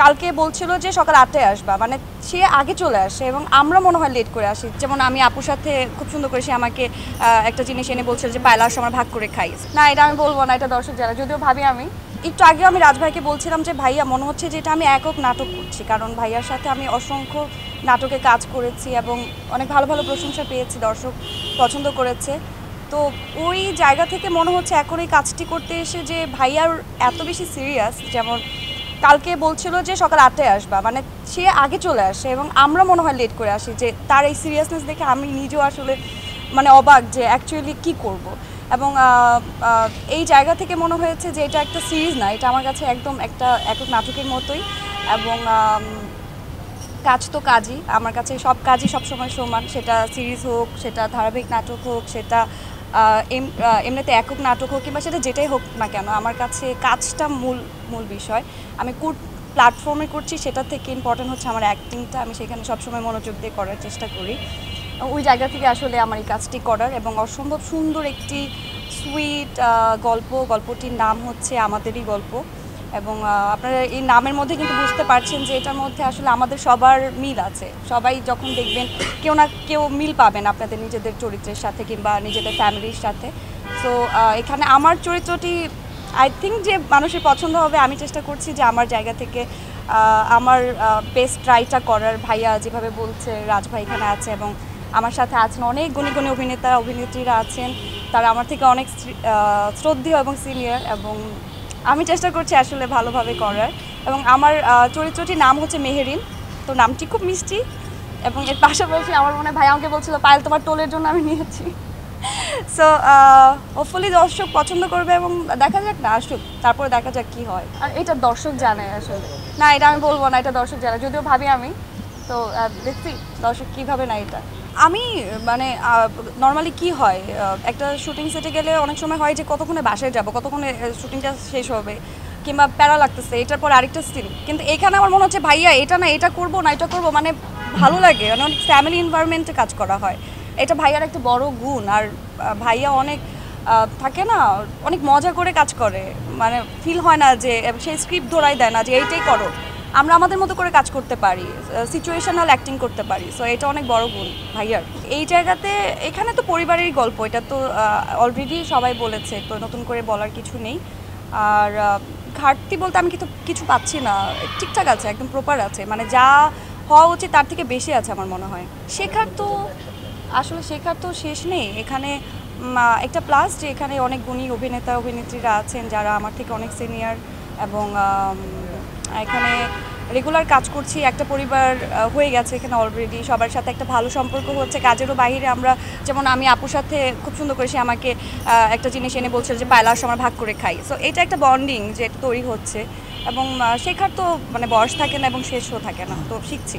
কালকে বলছিল যে সকাল 8টায় আসবা, মানে সে আগে চলে আসে এবং আমরা মনে হয় লেট করে আসি। যেমন আমি আপুর সাথে খুব সুন্দর করে সে আমাকে একটা জিনিস এনে বলছিল যে পায়লার সময় ভাগ করে খাই। না, এটা আমি বলবো না, এটা দর্শক যারা, যদিও ভাবি আমি একটু আগে আমি রাজভাইকে বলছিলাম যে ভাইয়া মনে হচ্ছে যে এটা আমি একক নাটক করছি, কারণ ভাইয়ার সাথে আমি অসংখ্য নাটকে কাজ করেছি এবং অনেক ভালো ভালো প্রশংসা পেয়েছি, দর্শক পছন্দ করেছে। তো ওই জায়গা থেকে মনে হচ্ছে এখন এই কাজটি করতে এসে যে ভাইয়ার এত বেশি সিরিয়াস। যেমন কালকে বলছিল যে সকাল 8টায় আসবা, মানে সে আগে চলে আসে এবং আমরা মনে হয় লেট করে আসি। যে তার এই সিরিয়াসনেস দেখে আমি নিজেও আসলে মানে অবাক যে অ্যাকচুয়ালি কী করব। এবং এই জায়গা থেকে মনে হয়েছে যে এটা একটা সিরিজ না, এটা আমার কাছে একদম একটা একক নাটকের মতোই। এবং কাজ তো কাজই, আমার কাছে সব কাজই সবসময় সমান, সেটা সিরিজ হোক, সেটা ধারাবাহিক নাটক হোক, সেটা এমনিতে একক নাটক হোক, কিংবা সেটা যেটাই হোক না কেন, আমার কাছে কাজটা মূল বিষয়। আমি প্ল্যাটফর্মে করছি, সেটা থেকে ইম্পর্টেন্ট হচ্ছে আমার অ্যাক্টিংটা, আমি সেখানে সবসময় মনোযোগ দিয়ে করার চেষ্টা করি। ওই জায়গা থেকে আসলে আমার এই কাজটি করার, এবং অসম্ভব সুন্দর একটি সুইট গল্পটির নাম হচ্ছে আমাদেরই গল্প। এবং আপনারা এই নামের মধ্যে কিন্তু বুঝতে পারছেন যে এটার মধ্যে আসলে আমাদের সবার মিল আছে। সবাই যখন দেখবেন কেউ না কেউ মিল পাবেন আপনাদের নিজেদের চরিত্রের সাথে কিংবা নিজেদের ফ্যামিলির সাথে। সো এখানে আমার চরিত্রটি আই থিঙ্ক যে মানুষের পছন্দ হবে। আমি চেষ্টা করছি যে আমার জায়গা থেকে আমার বেস্ট ট্রাইটা করার। ভাইয়া যেভাবে বলছে, রাজভাই এখানে আছে এবং আমার সাথে আছেন অনেক গুণী অভিনেতা অভিনেত্রীরা আছেন, তারা আমার থেকে অনেক শ্রদ্ধেয় এবং সিনিয়র, এবং আমি চেষ্টা করছি আসলে ভালোভাবে করার। এবং আমার চরিত্রটির নাম হচ্ছে মেহেরিন, তো নামটি খুব মিষ্টি। এবং এর পাশাপাশি আমার মনে হয় ভাই আমাকে বলছিল পায়েল তোমার টোলের জন্য আমি নিয়েছি। সো হোপফুলি দর্শক পছন্দ করবে এবং দেখা যাক, না আসুক, তারপরে দেখা যাক কী হয়। আর এটা দর্শক জানে আসলে। না, এটা আমি বলবো না, এটা দর্শক জানে, যদিও ভাবি আমি। তো দেখছি দর্শক কীভাবে না এটা। আমি মানে নর্মালি কি হয়, একটা শুটিং সেটে গেলে অনেক সময় হয় যে কতক্ষণে বাসায় যাব, কতক্ষণে শুটিংটা শেষ হবে, কিংবা প্যারা লাগতেছে এটার পর আরেকটা সিন। কিন্তু এখানে আমার মনে হচ্ছে ভাইয়া এটা না এটা করবো না এটা করবো, মানে ভালো লাগে, মানে অনেক ফ্যামিলি এনভায়রনমেন্টে কাজ করা হয়। এটা ভাইয়ার একটা বড় গুণ। আর ভাইয়া অনেক থাকে না, অনেক মজা করে কাজ করে, মানে ফিল হয় না যে সেই স্ক্রিপ্ট ধরাই দেয় না যে এইটাই করো। আমরা আমাদের মতো করে কাজ করতে পারি, সিচুয়েশনাল অ্যাক্টিং করতে পারি। সো এটা অনেক বড় গুণ ভাইয়ার। এই জায়গাতে এখানে তো পরিবারেরই গল্প, এটা তো অলরেডি সবাই বলেছে, তো নতুন করে বলার কিছু নেই। আর ঘাটতি বলতে আমি কিছু পাচ্ছি না, ঠিকঠাক আছে, একদম প্রপার আছে, মানে যা হওয়া উচিত তার থেকে বেশি আছে আমার মনে হয়। শেখার তো শেষ নেই এখানে। একটা প্লাস যে এখানে অনেক গুণী অভিনেতা অভিনেত্রীরা আছেন যারা আমার থেকে অনেক সিনিয়র, এবং এখানে রেগুলার কাজ করছি, একটা পরিবার হয়ে গেছে এখানে অলরেডি, সবার সাথে একটা ভালো সম্পর্ক হচ্ছে। কাজেরও বাইরে আমরা, যেমন আমি আপুর সাথে খুব সুন্দর করে সে আমাকে একটা জিনিস এনে বলছিল যে পায়লার সময় ভাগ করে খাই। সো এটা একটা বন্ডিং যে তৈরি হচ্ছে, এবং শেখার তো মানে বয়স থাকে না এবং শেষও থাকে না, তো শিখছি।